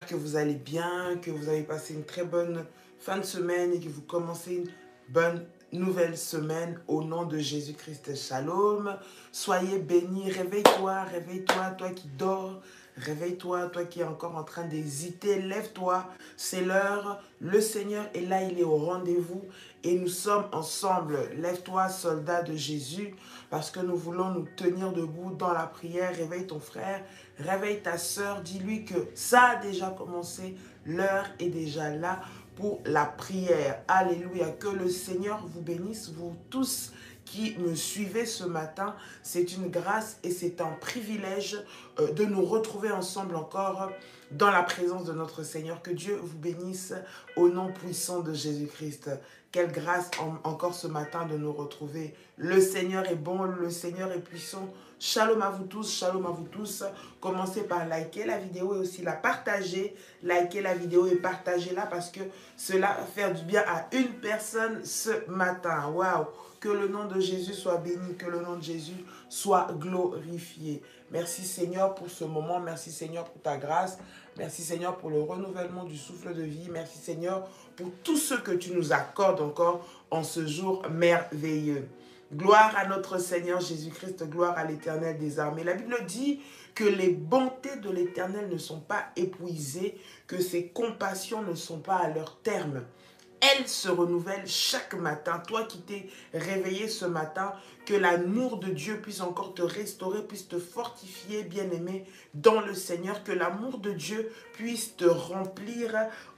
Que vous allez bien, que vous avez passé une très bonne fin de semaine et que vous commencez une bonne nouvelle semaine au nom de Jésus-Christ. Shalom, soyez bénis, réveille-toi, toi qui dors, réveille-toi, toi qui es encore en train d'hésiter, lève-toi, c'est l'heure, le Seigneur est là, il est au rendez-vous et nous sommes ensemble. Lève-toi, soldat de Jésus, parce que nous voulons nous tenir debout dans la prière. Réveille ton frère, réveille ta sœur, dis-lui que ça a déjà commencé, l'heure est déjà là pour la prière. Alléluia, que le Seigneur vous bénisse, vous tous qui me suivez ce matin. C'est une grâce et c'est un privilège de nous retrouver ensemble encore dans la présence de notre Seigneur. Que Dieu vous bénisse au nom puissant de Jésus-Christ. Quelle grâce encore ce matin de nous retrouver. Le Seigneur est bon, le Seigneur est puissant. Shalom à vous tous, shalom à vous tous. Commencez par liker la vidéo et aussi la partager. Likez la vidéo et partagez-la parce que cela va faire du bien à une personne ce matin. Waouh! Que le nom de Jésus soit béni, que le nom de Jésus soit glorifié. Merci Seigneur pour ce moment, merci Seigneur pour ta grâce, merci Seigneur pour le renouvellement du souffle de vie, merci Seigneur pour tout ce que tu nous accordes encore en ce jour merveilleux. Gloire à notre Seigneur Jésus-Christ, gloire à l'Éternel des armées. La Bible dit que les bontés de l'Éternel ne sont pas épuisées, que ses compassions ne sont pas à leur terme. Elle se renouvelle chaque matin. Toi qui t'es réveillé ce matin, que l'amour de Dieu puisse encore te restaurer, puisse te fortifier, bien-aimé, dans le Seigneur. Que l'amour de Dieu puisse te remplir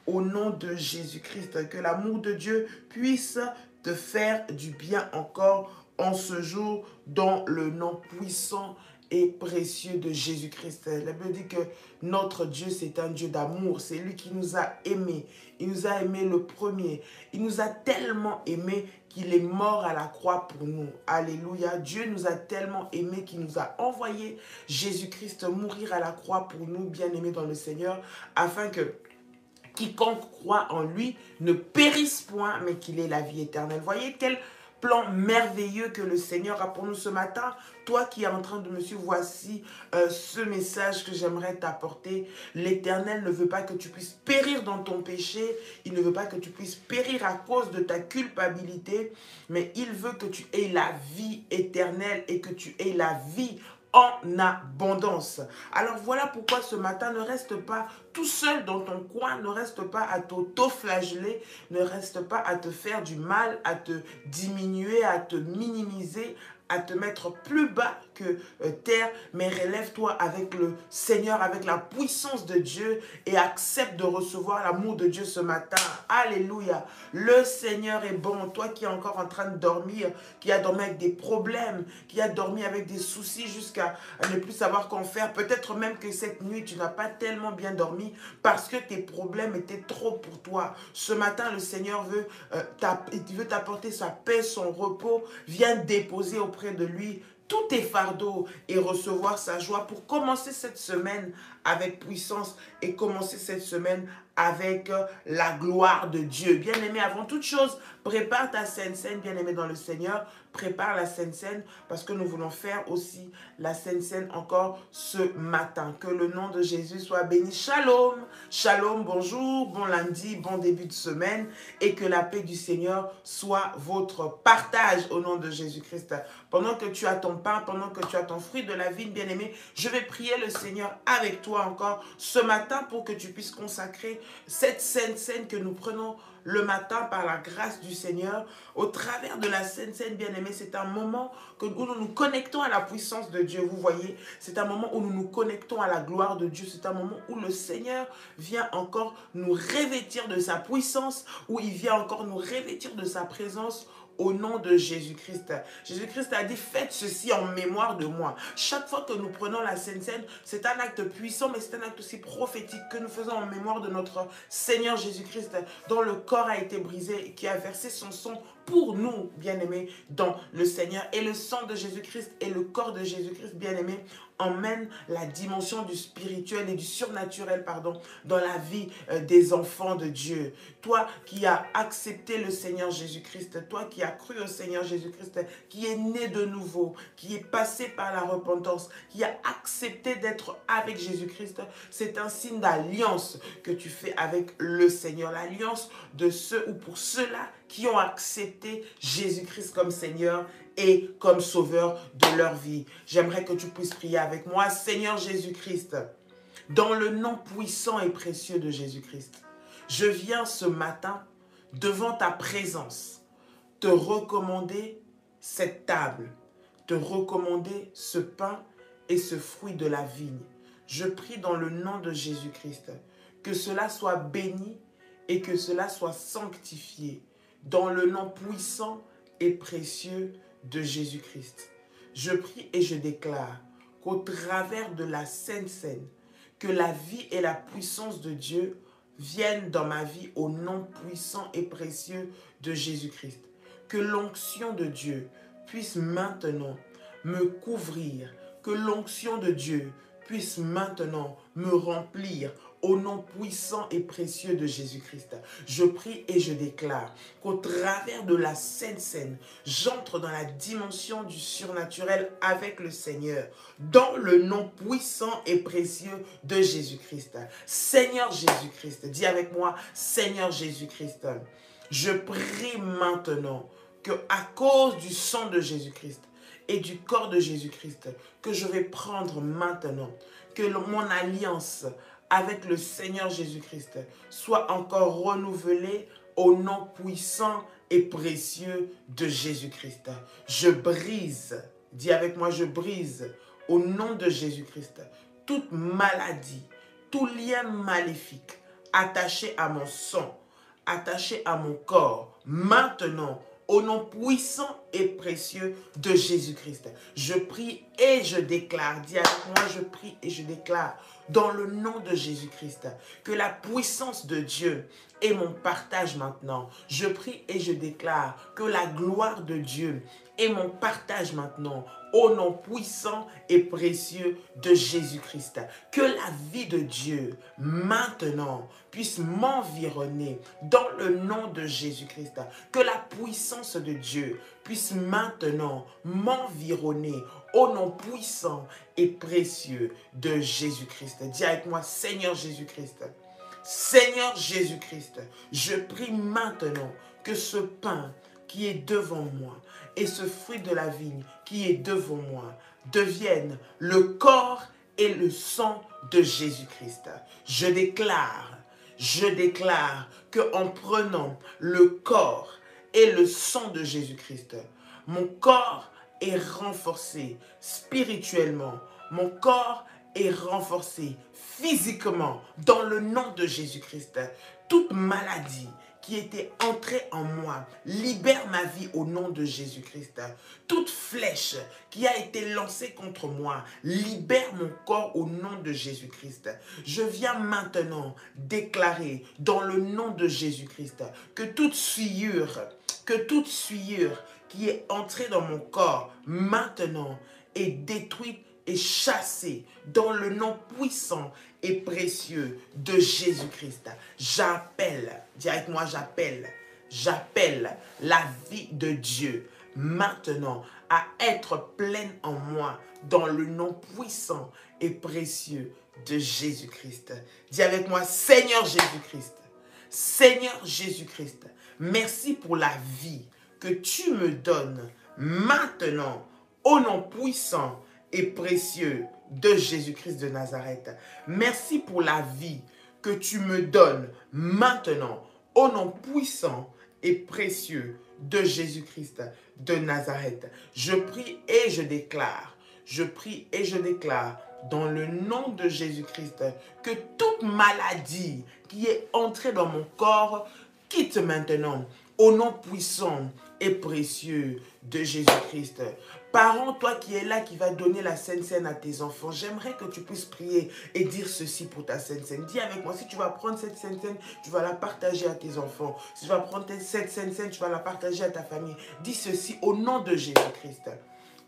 au nom de Jésus-Christ. Que l'amour de Dieu puisse te faire du bien encore en ce jour dans le nom puissant et précieux de Jésus-Christ. La Bible dit que notre Dieu, c'est un Dieu d'amour. C'est lui qui nous a aimés. Il nous a aimés le premier. Il nous a tellement aimés qu'il est mort à la croix pour nous. Alléluia. Dieu nous a tellement aimés qu'il nous a envoyé Jésus-Christ mourir à la croix pour nous, bien-aimés dans le Seigneur, afin que quiconque croit en lui ne périsse point, mais qu'il ait la vie éternelle. Voyez quel plan merveilleux que le Seigneur a pour nous ce matin. Toi qui es en train de me suivre, voici ce message que j'aimerais t'apporter. L'Éternel ne veut pas que tu puisses périr dans ton péché. Il ne veut pas que tu puisses périr à cause de ta culpabilité. Mais il veut que tu aies la vie éternelle et que tu aies la vie en abondance. Alors voilà pourquoi ce matin, ne reste pas tout seul dans ton coin, ne reste pas à t'auto-flageller, ne reste pas à te faire du mal, à te diminuer, à te minimiser, à te mettre plus bas que terre, mais relève-toi avec le Seigneur, avec la puissance de Dieu et accepte de recevoir l'amour de Dieu ce matin. Alléluia. Le Seigneur est bon. Toi qui es encore en train de dormir, qui a dormi avec des problèmes, qui a dormi avec des soucis jusqu'à ne plus savoir qu'en faire, peut-être même que cette nuit, tu n'as pas tellement bien dormi parce que tes problèmes étaient trop pour toi. Ce matin, le Seigneur veut t'apporter sa paix, son repos. Viens déposer auprès de lui tous tes fardeaux et recevoir sa joie pour commencer cette semaine avec puissance et commencer cette semaine avec la gloire de Dieu. Bien-aimé, avant toute chose, prépare ta Sainte Seine, bien-aimé dans le Seigneur. Prépare la Sainte Seine parce que nous voulons faire aussi la Sainte Seine encore ce matin. Que le nom de Jésus soit béni. Shalom, shalom, bonjour, bon lundi, bon début de semaine et que la paix du Seigneur soit votre partage au nom de Jésus-Christ. Pendant que tu as ton pain, pendant que tu as ton fruit de la vigne, bien-aimé, je vais prier le Seigneur avec toi encore ce matin pour que tu puisses consacrer cette Sainte Seine que nous prenons le matin par la grâce du Seigneur. Au travers de la Sainte Seine, bien-aimé, c'est un moment où nous nous connectons à la puissance de Dieu. Vous voyez, c'est un moment où nous nous connectons à la gloire de Dieu. C'est un moment où le Seigneur vient encore nous revêtir de sa puissance, où il vient encore nous revêtir de sa présence au nom de Jésus-Christ. Jésus-Christ a dit, faites ceci en mémoire de moi. Chaque fois que nous prenons la Sainte Seine, c'est un acte puissant, mais c'est un acte aussi prophétique que nous faisons en mémoire de notre Seigneur Jésus-Christ, dont le corps a été brisé et qui a versé son sang pour nous, bien-aimés, dans le Seigneur. Et le sang de Jésus-Christ et le corps de Jésus-Christ, bien-aimés, emmènent la dimension du spirituel et du surnaturel, pardon, dans la vie des enfants de Dieu. Toi qui as accepté le Seigneur Jésus-Christ, toi qui as cru au Seigneur Jésus-Christ, qui est né de nouveau, qui est passé par la repentance, qui a accepté d'être avec Jésus-Christ, c'est un signe d'alliance que tu fais avec le Seigneur. L'alliance de ceux ou pour ceux-là qui ont accepté Jésus-Christ comme Seigneur et comme sauveur de leur vie. J'aimerais que tu puisses prier avec moi. Seigneur Jésus-Christ, dans le nom puissant et précieux de Jésus-Christ, je viens ce matin devant ta présence te recommander cette table, te recommander ce pain et ce fruit de la vigne. Je prie dans le nom de Jésus-Christ que cela soit béni et que cela soit sanctifié dans le nom puissant et précieux de Jésus-Christ. Je prie et je déclare qu'au travers de la Sainte Seine, que la vie et la puissance de Dieu viennent dans ma vie au nom puissant et précieux de Jésus-Christ. Que l'onction de Dieu puisse maintenant me couvrir, que l'onction de Dieu puisse maintenant me remplir au nom puissant et précieux de Jésus-Christ. Je prie et je déclare qu'au travers de la Sainte Seine, j'entre dans la dimension du surnaturel avec le Seigneur, dans le nom puissant et précieux de Jésus-Christ. Seigneur Jésus-Christ, dis avec moi, Seigneur Jésus-Christ, je prie maintenant que à cause du sang de Jésus-Christ et du corps de Jésus-Christ que je vais prendre maintenant, que mon alliance avec le Seigneur Jésus-Christ soit encore renouvelée au nom puissant et précieux de Jésus-Christ. Je brise, dis avec moi, je brise au nom de Jésus-Christ toute maladie, tout lien maléfique attaché à mon sang, attaché à mon corps, maintenant, au nom puissant et précieux de Jésus-Christ. Je prie et je déclare, dis avec moi, je prie et je déclare, dans le nom de Jésus-Christ, que la puissance de Dieu est mon partage maintenant. Je prie et je déclare que la gloire de Dieu est mon partage maintenant, au nom puissant et précieux de Jésus-Christ. Que la vie de Dieu, maintenant, puisse m'environner dans le nom de Jésus-Christ. Que la puissance de Dieu puisse maintenant m'environner au nom puissant et précieux de Jésus-Christ. Dis avec moi, Seigneur Jésus-Christ. Seigneur Jésus-Christ, je prie maintenant que ce pain qui est devant moi et ce fruit de la vigne qui est devant moi deviennent le corps et le sang de Jésus-Christ. Je déclare qu'en prenant le corps et le sang de Jésus-Christ, mon corps est renforcé spirituellement, mon corps est renforcé physiquement dans le nom de Jésus-Christ. Toute maladie qui était entrée en moi libère ma vie au nom de Jésus-Christ. Toute flèche qui a été lancée contre moi libère mon corps au nom de Jésus-Christ. Je viens maintenant déclarer dans le nom de Jésus-Christ que toute souillure qui est entrée dans mon corps maintenant est détruite et chassée dans le nom puissant et précieux de Jésus-Christ. J'appelle, dis avec moi, j'appelle la vie de Dieu maintenant à être pleine en moi dans le nom puissant et précieux de Jésus-Christ. Dis avec moi, Seigneur Jésus-Christ, Seigneur Jésus-Christ, merci pour la vie que tu me donnes maintenant au nom puissant et précieux de Jésus-Christ de Nazareth. Merci pour la vie que tu me donnes maintenant au nom puissant et précieux de Jésus-Christ de Nazareth. Je prie et je déclare dans le nom de Jésus-Christ que toute maladie qui est entrée dans mon corps quitte maintenant au nom puissant et précieux de Jésus-Christ. Parent, toi qui es là, qui va donner la Sainte Seine à tes enfants, j'aimerais que tu puisses prier et dire ceci pour ta Sainte Seine. Dis avec moi, si tu vas prendre cette Sainte Seine, tu vas la partager à tes enfants. Si tu vas prendre cette Sainte Seine, tu vas la partager à ta famille. Dis ceci au nom de Jésus-Christ.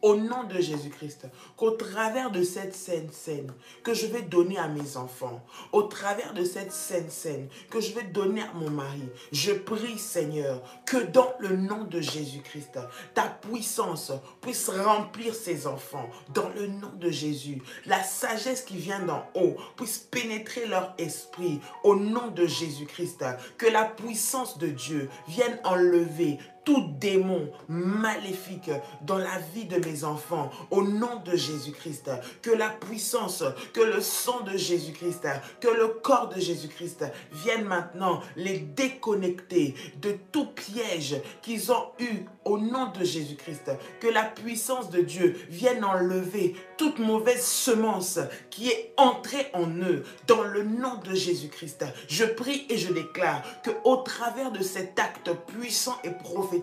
Au nom de Jésus-Christ, qu'au travers de cette Sainte Seine que je vais donner à mes enfants, au travers de cette Sainte Seine que je vais donner à mon mari, je prie Seigneur que dans le nom de Jésus-Christ, ta puissance puisse remplir ces enfants dans le nom de Jésus. La sagesse qui vient d'en haut puisse pénétrer leur esprit au nom de Jésus-Christ. Que la puissance de Dieu vienne enlever tout démon maléfique dans la vie de mes enfants, au nom de Jésus-Christ, que la puissance, que le sang de Jésus-Christ, que le corps de Jésus-Christ vienne maintenant les déconnecter de tout piège qu'ils ont eu au nom de Jésus-Christ, que la puissance de Dieu vienne enlever toute mauvaise semence qui est entrée en eux dans le nom de Jésus-Christ. Je prie et je déclare que au travers de cet acte puissant et prophétique,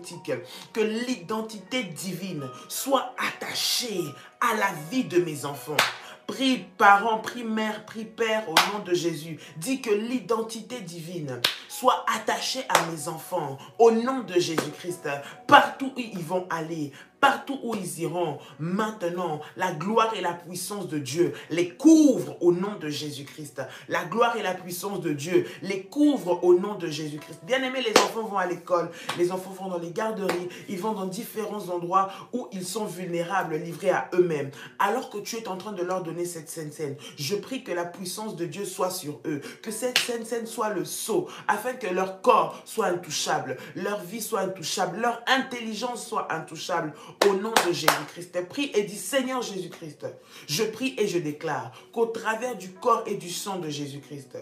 que l'identité divine soit attachée à la vie de mes enfants. Prie parents, prie mère, prie père au nom de Jésus. Dis que l'identité divine soit attachée à mes enfants au nom de Jésus-Christ. Partout où ils vont aller, partout où ils iront, maintenant, la gloire et la puissance de Dieu les couvrent au nom de Jésus-Christ. La gloire et la puissance de Dieu les couvrent au nom de Jésus-Christ. Bien aimés, les enfants vont à l'école, les enfants vont dans les garderies, ils vont dans différents endroits où ils sont vulnérables, livrés à eux-mêmes. Alors que tu es en train de leur donner cette Sainte Seine, je prie que la puissance de Dieu soit sur eux, que cette Sainte Seine soit le sceau, afin que leur corps soit intouchable, leur vie soit intouchable, leur intelligence soit intouchable. Au nom de Jésus-Christ, prie et dis Seigneur Jésus-Christ, je prie et je déclare qu'au travers du corps et du sang de Jésus-Christ,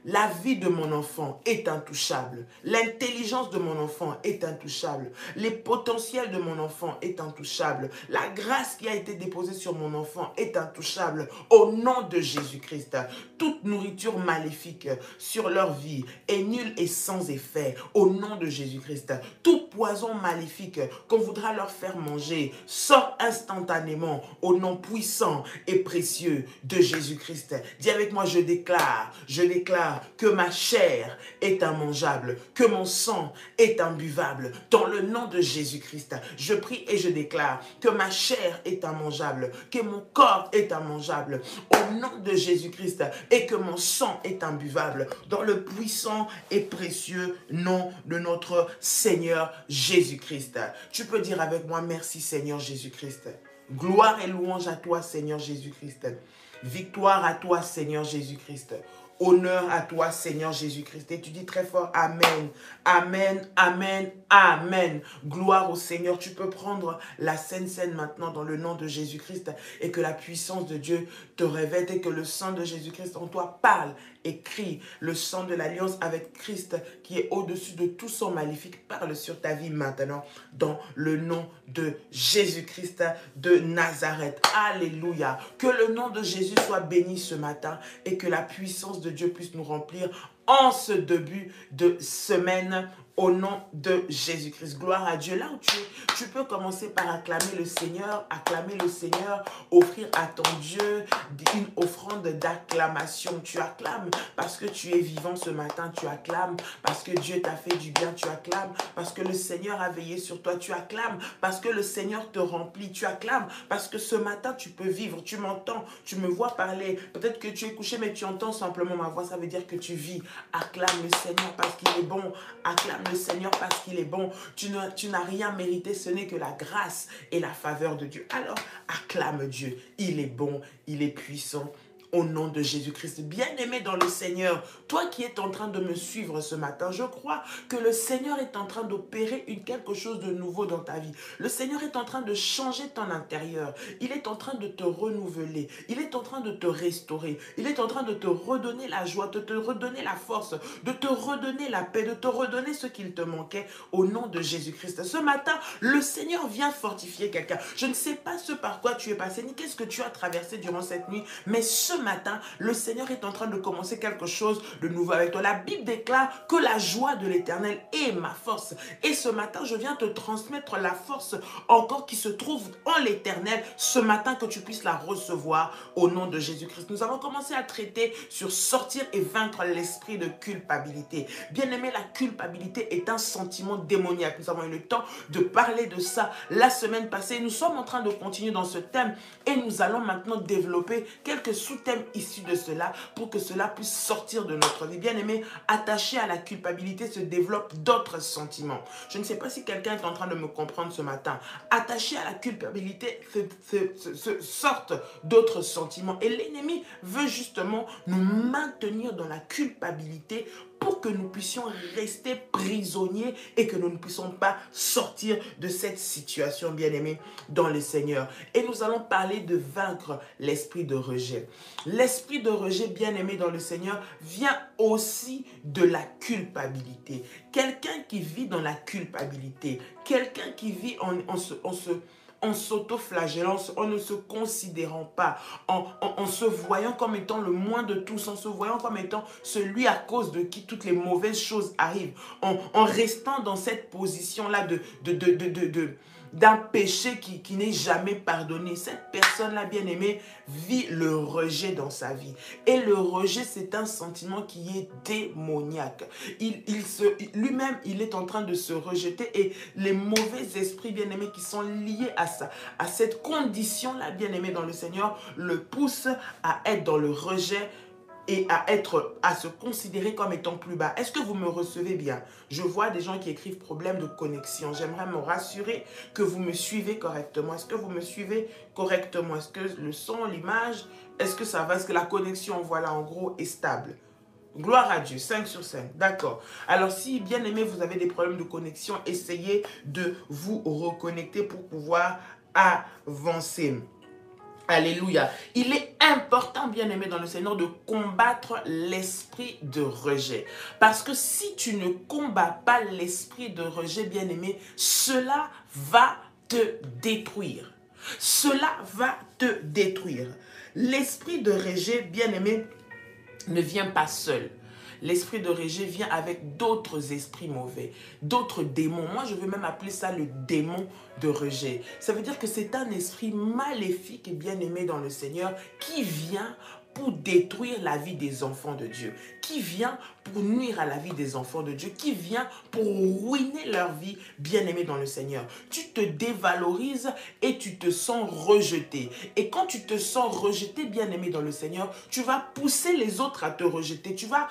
la vie de mon enfant est intouchable. L'intelligence de mon enfant est intouchable. Les potentiels de mon enfant est intouchable. La grâce qui a été déposée sur mon enfant est intouchable. Au nom de Jésus-Christ, toute nourriture maléfique sur leur vie est nulle et sans effet. Au nom de Jésus-Christ, tout poison maléfique qu'on voudra leur faire manger sort instantanément au nom puissant et précieux de Jésus-Christ. Dis avec moi, je déclare que ma chair est immangeable, que mon sang est imbuvable. Dans le nom de Jésus-Christ, je prie et je déclare que ma chair est immangeable, que mon corps est immangeable. Au nom de Jésus-Christ, et que mon sang est imbuvable. Dans le puissant et précieux nom de notre Seigneur Jésus-Christ. Tu peux dire avec moi, merci Seigneur Jésus-Christ. Gloire et louange à toi Seigneur Jésus-Christ. Victoire à toi Seigneur Jésus-Christ. Honneur à toi, Seigneur Jésus-Christ. Et tu dis très fort, Amen, Amen, Amen, Amen. Gloire au Seigneur. Tu peux prendre la Sainte Seine maintenant dans le nom de Jésus-Christ et que la puissance de Dieu te révèle et que le sang de Jésus-Christ en toi parle et crie. Le sang de l'alliance avec Christ qui est au-dessus de tout sang maléfique parle sur ta vie maintenant dans le nom de Jésus-Christ de Nazareth. Alléluia. Que le nom de Jésus soit béni ce matin et que la puissance de Dieu puisse nous remplir en ce début de semaine au nom de Jésus-Christ. Gloire à Dieu. Là où tu es, tu peux commencer par acclamer le Seigneur, offrir à ton Dieu une offrande d'acclamation. Tu acclames parce que tu es vivant ce matin, tu acclames parce que Dieu t'a fait du bien, tu acclames parce que le Seigneur a veillé sur toi, tu acclames parce que le Seigneur te remplit, tu acclames parce que ce matin tu peux vivre, tu m'entends, tu me vois parler, peut-être que tu es couché mais tu entends simplement ma voix, ça veut dire que tu vis. Acclame le Seigneur parce qu'il est bon, acclame le Seigneur parce qu'il est bon. Tu n'as rien mérité, ce n'est que la grâce et la faveur de Dieu. Alors, acclame Dieu. Il est bon, il est puissant. Au nom de Jésus-Christ, bien-aimé dans le Seigneur, toi qui es en train de me suivre ce matin, je crois que le Seigneur est en train d'opérer quelque chose de nouveau dans ta vie. Le Seigneur est en train de changer ton intérieur. Il est en train de te renouveler. Il est en train de te restaurer. Il est en train de te redonner la joie, de te redonner la force, de te redonner la paix, de te redonner ce qu'il te manquait au nom de Jésus-Christ. Ce matin, le Seigneur vient fortifier quelqu'un. Je ne sais pas ce par quoi tu es passé, ni qu'est-ce que tu as traversé durant cette nuit, mais ce matin, le Seigneur est en train de commencer quelque chose de nouveau avec toi. La Bible déclare que la joie de l'Éternel est ma force. Et ce matin, je viens te transmettre la force encore qui se trouve en l'Éternel ce matin, que tu puisses la recevoir au nom de Jésus-Christ. Nous avons commencé à traiter sur sortir et vaincre l'esprit de culpabilité. Bien-aimé, la culpabilité est un sentiment démoniaque. Nous avons eu le temps de parler de ça la semaine passée. Nous sommes en train de continuer dans ce thème et nous allons maintenant développer quelques sous-thèmes issus de cela pour que cela puisse sortir de notre vie. Bien-aimé, attaché à la culpabilité se développent d'autres sentiments. Je ne sais pas si quelqu'un est en train de me comprendre ce matin. Attaché à la culpabilité sortent d'autres sentiments et l'ennemi veut justement nous maintenir dans la culpabilité pour que nous puissions rester prisonniers et que nous ne puissions pas sortir de cette situation, bien-aimés, dans le Seigneur. Et nous allons parler de vaincre l'esprit de rejet. L'esprit de rejet, bien-aimé dans le Seigneur, vient aussi de la culpabilité. Quelqu'un qui vit dans la culpabilité, quelqu'un qui vit en s'auto-flagellant, en ne se considérant pas, en se voyant comme étant le moins de tous, en se voyant comme étant celui à cause de qui toutes les mauvaises choses arrivent, en restant dans cette position-là d'un péché qui n'est jamais pardonné. Cette personne-là, bien-aimée, vit le rejet dans sa vie. Et le rejet, c'est un sentiment qui est démoniaque. Lui-même, il est en train de se rejeter et les mauvais esprits, bien-aimés, qui sont liés à cette condition-là, bien-aimé dans le Seigneur, le poussent à être dans le rejet et à se considérer comme étant plus bas. Est-ce que vous me recevez bien? Je vois des gens qui écrivent problème de connexion. J'aimerais me rassurer que vous me suivez correctement. Est-ce que vous me suivez correctement? Est-ce que le son, l'image, est-ce que ça va? Est-ce que la connexion, voilà, en gros, est stable? Gloire à Dieu, 5 sur 5, d'accord. Alors si, bien aimé, vous avez des problèmes de connexion, essayez de vous reconnecter pour pouvoir avancer. Alléluia. Il est important, bien-aimé dans le Seigneur, de combattre l'esprit de rejet. Parce que si tu ne combats pas l'esprit de rejet, bien-aimé, cela va te détruire. Cela va te détruire. L'esprit de rejet, bien-aimé, ne vient pas seul. L'esprit de rejet vient avec d'autres esprits mauvais, d'autres démons. Moi, je veux même appeler ça le démon de rejet. Ça veut dire que c'est un esprit maléfique et bien-aimé dans le Seigneur qui vient pour détruire la vie des enfants de Dieu, qui vient pour nuire à la vie des enfants de Dieu, qui vient pour ruiner leur vie, bien-aimés dans le Seigneur. Tu te dévalorises et tu te sens rejeté. Et quand tu te sens rejeté, bien-aimé dans le Seigneur, tu vas pousser les autres à te rejeter. Tu vas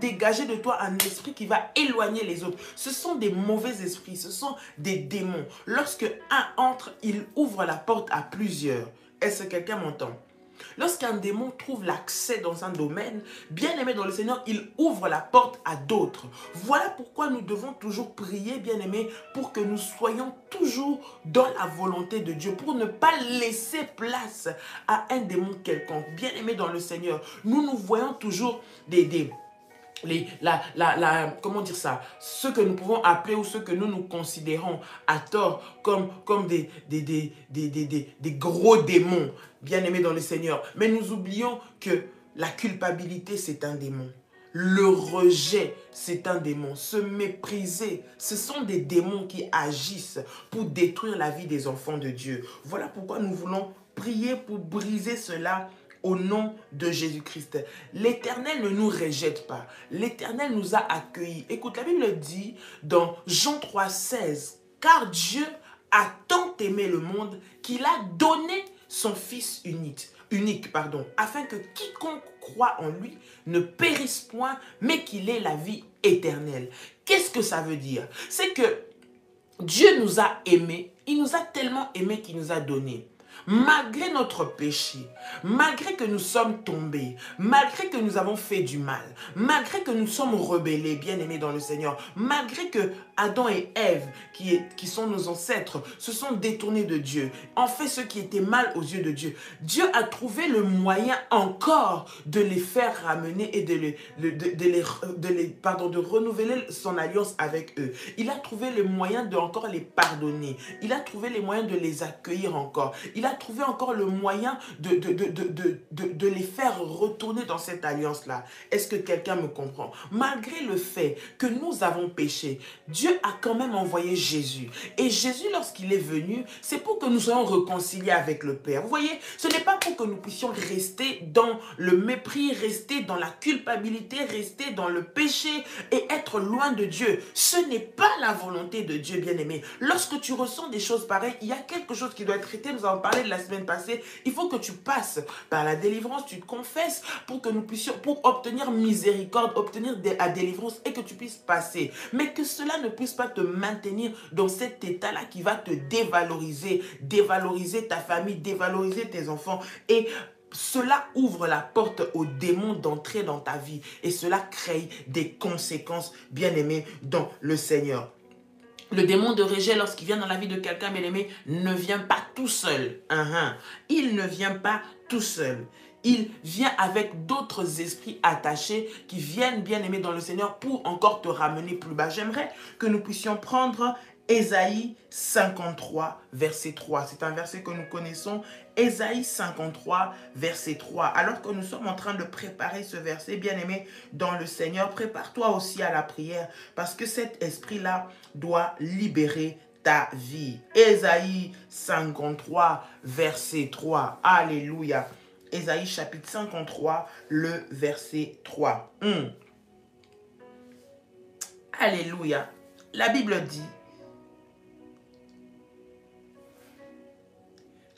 dégager de toi un esprit qui va éloigner les autres. Ce sont des mauvais esprits, ce sont des démons. Lorsque un entre, il ouvre la porte à plusieurs. Est-ce que quelqu'un m'entend? Lorsqu'un démon trouve l'accès dans un domaine, bien-aimé dans le Seigneur, il ouvre la porte à d'autres. Voilà pourquoi nous devons toujours prier, bien-aimé, pour que nous soyons toujours dans la volonté de Dieu, pour ne pas laisser place à un démon quelconque. Bien-aimé dans le Seigneur, nous voyons toujours comment dire ça, ce que nous pouvons appeler ou ce que nous considérons à tort comme des gros démons, bien-aimés dans le Seigneur. Mais nous oublions que la culpabilité, c'est un démon. Le rejet, c'est un démon. Se mépriser, ce sont des démons qui agissent pour détruire la vie des enfants de Dieu. Voilà pourquoi nous voulons prier pour briser cela au nom de Jésus-Christ. L'Éternel ne nous rejette pas. L'Éternel nous a accueillis. Écoute, la Bible dit dans Jean 3,16, « Car Dieu a tant aimé le monde qu'il a donné son Fils unique, afin que quiconque croit en lui ne périsse point, mais qu'il ait la vie éternelle. » Qu'est-ce que ça veut dire? C'est que Dieu nous a aimés, il nous a tellement aimés qu'il nous a donné. Malgré notre péché, malgré que nous sommes tombés, malgré que nous avons fait du mal, malgré que nous sommes rebellés, bien-aimés dans le Seigneur, malgré que Adam et Ève, qui sont nos ancêtres, se sont détournés de Dieu, ont fait ce qui était mal aux yeux de Dieu, Dieu a trouvé le moyen encore de les faire ramener et de renouveler son alliance avec eux. Il a trouvé le moyen de encore les pardonner. Il a trouvé les moyens de les accueillir encore. Il il a trouvé encore le moyen de les faire retourner dans cette alliance-là. Est-ce que quelqu'un me comprend? Malgré le fait que nous avons péché, Dieu a quand même envoyé Jésus. Et Jésus, lorsqu'il est venu, c'est pour que nous soyons réconciliés avec le Père. Vous voyez, ce n'est pas pour que nous puissions rester dans le mépris, rester dans la culpabilité, rester dans le péché et être loin de Dieu. Ce n'est pas la volonté de Dieu, bien-aimé. Lorsque tu ressens des choses pareilles, il y a quelque chose qui doit être traité. Nous avons parlé de la semaine passée. Il faut que tu passes par la délivrance, tu te confesses pour que nous puissions, pour obtenir miséricorde, obtenir la délivrance et que tu puisses passer. Mais que cela ne puisse pas te maintenir dans cet état-là qui va te dévaloriser, dévaloriser ta famille, dévaloriser tes enfants. Et cela ouvre la porte aux démons d'entrer dans ta vie. Et cela crée des conséquences, bien-aimés, dans le Seigneur. Le démon de rejet, lorsqu'il vient dans la vie de quelqu'un, bien-aimé, ne vient pas tout seul. Il ne vient pas tout seul. Il vient avec d'autres esprits attachés qui viennent, bien-aimé, dans le Seigneur pour encore te ramener plus bas. J'aimerais que nous puissions prendre Ésaïe 53, verset 3. C'est un verset que nous connaissons. Ésaïe 53, verset 3. Alors que nous sommes en train de préparer ce verset, bien-aimé, dans le Seigneur, prépare-toi aussi à la prière parce que cet esprit-là doit libérer ta vie. Ésaïe 53, verset 3. Alléluia. Ésaïe chapitre 53, le verset 3. Alléluia. La Bible dit,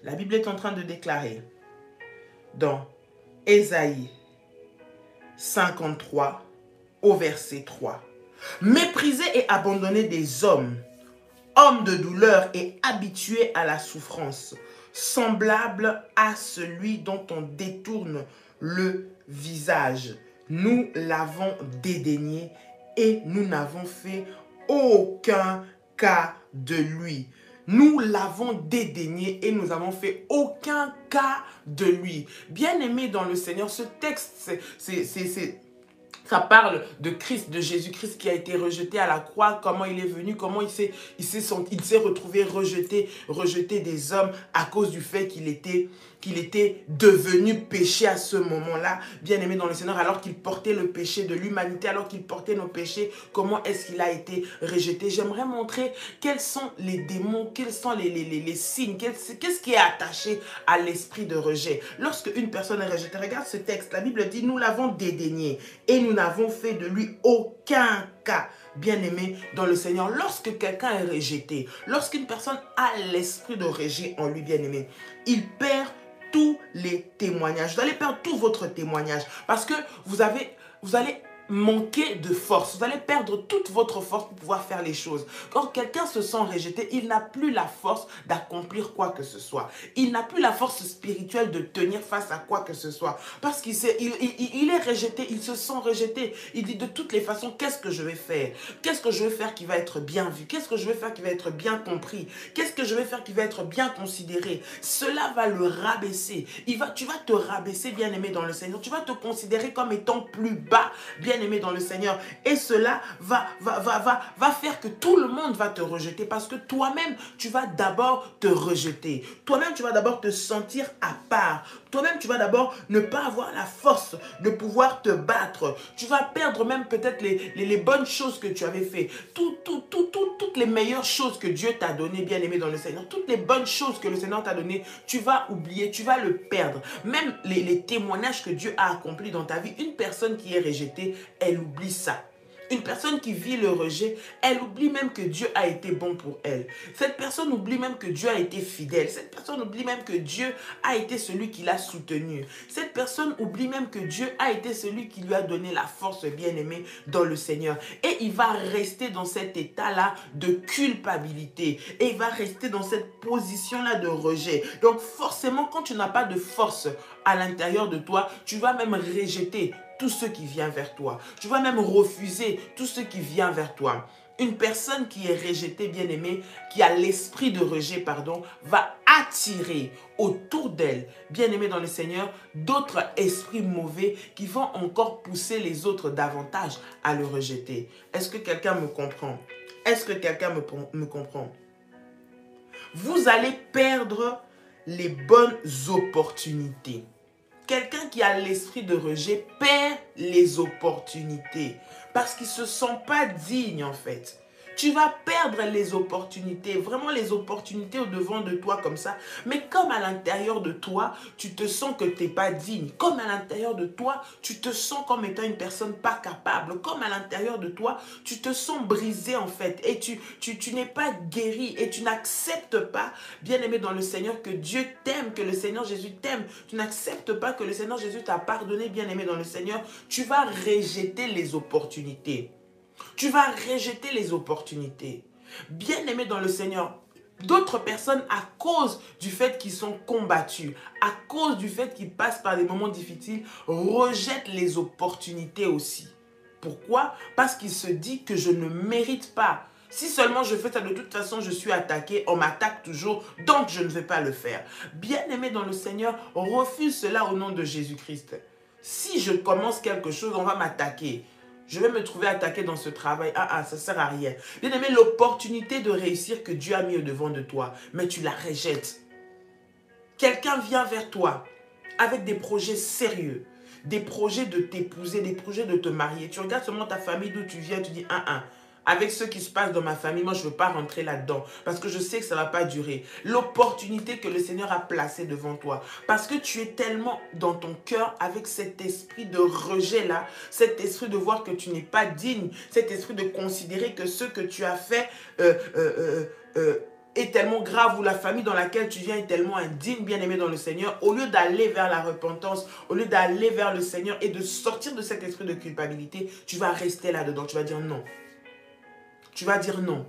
la Bible est en train de déclarer dans Ésaïe 53 au verset 3. Méprisés et abandonnés des hommes, hommes de douleur et habitués à la souffrance, semblables à celui dont on détourne le visage. Nous l'avons dédaigné et nous n'avons fait aucun cas de lui. Nous l'avons dédaigné et nous n'avons fait aucun cas de lui. Bien-aimé dans le Seigneur, ce texte, ça parle de Christ, de Jésus-Christ qui a été rejeté à la croix, comment il est venu, comment il s'est retrouvé rejeté des hommes à cause du fait qu'il était devenu péché à ce moment-là, bien aimé dans le Seigneur, alors qu'il portait le péché de l'humanité, alors qu'il portait nos péchés, comment est-ce qu'il a été rejeté. J'aimerais montrer quels sont les démons, quels sont les signes, qu'est-ce qui est attaché à l'esprit de rejet. Lorsque une personne est rejetée, regarde ce texte, la Bible dit, nous l'avons dédaigné et nous n'avons fait de lui aucun cas. Bien-aimé dans le Seigneur, lorsque quelqu'un est rejeté, lorsqu'une personne a l'esprit de rejet en lui, bien-aimé, il perd tous les témoignages. Vous allez perdre tout votre témoignage parce que vous allez manquer de force. Vous allez perdre toute votre force pour pouvoir faire les choses. Quand quelqu'un se sent rejeté, il n'a plus la force d'accomplir quoi que ce soit. Il n'a plus la force spirituelle de tenir face à quoi que ce soit. Parce qu'il il est rejeté, il se sent rejeté. Il dit de toutes les façons, qu'est-ce que je vais faire? Qu'est-ce que je vais faire qui va être bien vu? Qu'est-ce que je vais faire qui va être bien compris? Qu'est-ce que je vais faire qui va être bien considéré? Cela va le rabaisser. Tu vas te rabaisser, bien-aimé dans le Seigneur. Tu vas te considérer comme étant plus bas, bien-aimé dans le Seigneur. Et cela va faire que tout le monde va te rejeter parce que toi-même, tu vas d'abord te rejeter. Toi-même, tu vas d'abord te sentir à part. Toi-même, tu vas d'abord ne pas avoir la force de pouvoir te battre. Tu vas perdre même peut-être les bonnes choses que tu avais fait. Toutes les meilleures choses que Dieu t'a données, bien-aimé dans le Seigneur. Toutes les bonnes choses que le Seigneur t'a données, tu vas oublier, tu vas le perdre. Même les témoignages que Dieu a accomplis dans ta vie, une personne qui est rejetée, elle oublie ça. Une personne qui vit le rejet, elle oublie même que Dieu a été bon pour elle. Cette personne oublie même que Dieu a été fidèle. Cette personne oublie même que Dieu a été celui qui l'a soutenu. Cette personne oublie même que Dieu a été celui qui lui a donné la force bien-aimée dans le Seigneur. Et il va rester dans cet état-là de culpabilité. Et il va rester dans cette position-là de rejet. Donc forcément, quand tu n'as pas de force à l'intérieur de toi, tu vas même rejeter tout ce qui vient vers toi. Tu vas même refuser tout ce qui vient vers toi. Une personne qui est rejetée, bien-aimée, qui a l'esprit de rejet, va attirer autour d'elle, bien-aimée dans le Seigneur, d'autres esprits mauvais qui vont encore pousser les autres davantage à le rejeter. Est-ce que quelqu'un me comprend? Est-ce que quelqu'un me comprend? Vous allez perdre les bonnes opportunités. Quelqu'un qui a l'esprit de rejet perd les opportunités parce qu'il ne se sent pas digne en fait. Tu vas perdre les opportunités, vraiment les opportunités au-devant de toi comme ça. Mais comme à l'intérieur de toi, tu te sens que tu n'es pas digne. Comme à l'intérieur de toi, tu te sens comme étant une personne pas capable. Comme à l'intérieur de toi, tu te sens brisé en fait. Et tu n'es pas guéri et tu n'acceptes pas, bien-aimé dans le Seigneur, que Dieu t'aime, que le Seigneur Jésus t'aime. Tu n'acceptes pas que le Seigneur Jésus t'a pardonné, bien-aimé dans le Seigneur. Tu vas rejeter les opportunités. Tu vas rejeter les opportunités. Bien-aimé dans le Seigneur, d'autres personnes, à cause du fait qu'ils sont combattus, à cause du fait qu'ils passent par des moments difficiles, rejettent les opportunités aussi. Pourquoi? Parce qu'ils se disent que je ne mérite pas. Si seulement je fais ça, de toute façon, je suis attaqué, on m'attaque toujours, donc je ne vais pas le faire. Bien-aimé dans le Seigneur, refuse cela au nom de Jésus-Christ. Si je commence quelque chose, on va m'attaquer. Je vais me trouver attaqué dans ce travail. Ça ne sert à rien. Bien aimé, l'opportunité de réussir que Dieu a mis au devant de toi, mais tu la rejettes. Quelqu'un vient vers toi avec des projets sérieux, des projets de t'épouser, des projets de te marier. Tu regardes seulement ta famille d'où tu viens, tu dis avec ce qui se passe dans ma famille, moi je ne veux pas rentrer là-dedans parce que je sais que ça ne va pas durer. L'opportunité que le Seigneur a placée devant toi, parce que tu es tellement dans ton cœur avec cet esprit de rejet-là, cet esprit de voir que tu n'es pas digne, cet esprit de considérer que ce que tu as fait est tellement grave ou la famille dans laquelle tu viens est tellement indigne, bien-aimé dans le Seigneur, au lieu d'aller vers la repentance, au lieu d'aller vers le Seigneur et de sortir de cet esprit de culpabilité, tu vas rester là-dedans, tu vas dire non. Tu vas dire non.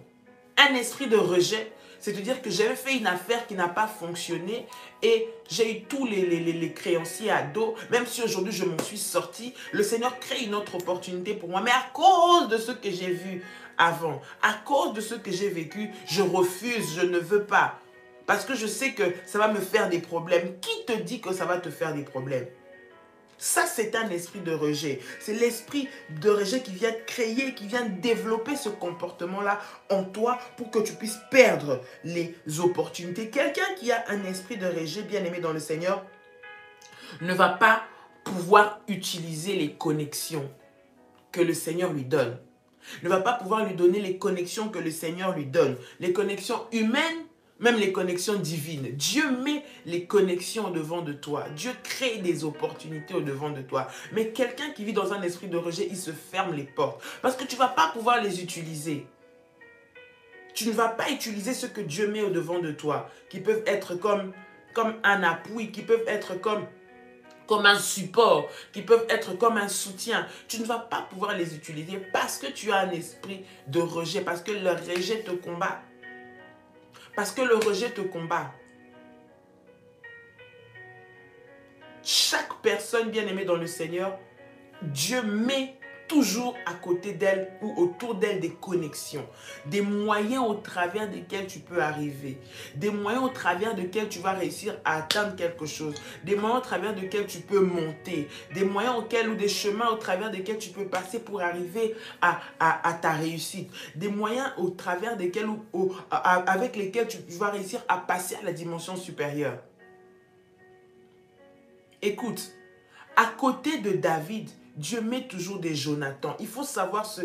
Un esprit de rejet, c'est de dire que j'avais fait une affaire qui n'a pas fonctionné et j'ai eu tous les créanciers à dos. Même si aujourd'hui je m'en suis sorti, le Seigneur crée une autre opportunité pour moi. Mais à cause de ce que j'ai vu avant, à cause de ce que j'ai vécu, je refuse, je ne veux pas. Parce que je sais que ça va me faire des problèmes. Qui te dit que ça va te faire des problèmes? Ça, c'est un esprit de rejet. C'est l'esprit de rejet qui vient créer, qui vient développer ce comportement-là en toi pour que tu puisses perdre les opportunités. Quelqu'un qui a un esprit de rejet, bien aimé dans le Seigneur, ne va pas pouvoir utiliser les connexions que le Seigneur lui donne. Ne va pas pouvoir lui donner les connexions que le Seigneur lui donne. Les connexions humaines, même les connexions divines. Dieu met les connexions au-devant de toi. Dieu crée des opportunités au-devant de toi. Mais quelqu'un qui vit dans un esprit de rejet, il se ferme les portes. Parce que tu ne vas pas pouvoir les utiliser. Tu ne vas pas utiliser ce que Dieu met au-devant de toi. Qui peuvent être comme un appui, qui peuvent être comme un support, qui peuvent être comme un soutien. Tu ne vas pas pouvoir les utiliser parce que tu as un esprit de rejet, parce que le rejet te combat. Parce que le rejet te combat. Chaque personne bien-aimée dans le Seigneur, Dieu met toujours à côté d'elle ou autour d'elle des connexions, des moyens au travers desquels tu peux arriver, des moyens au travers desquels tu vas réussir à atteindre quelque chose, des moyens au travers desquels tu peux monter, des moyens ou des chemins au travers desquels tu peux passer pour arriver à ta réussite, des moyens au travers desquels avec lesquels tu vas réussir à passer à la dimension supérieure. Écoute, à côté de David, Dieu met toujours des Jonathan. Il faut savoir se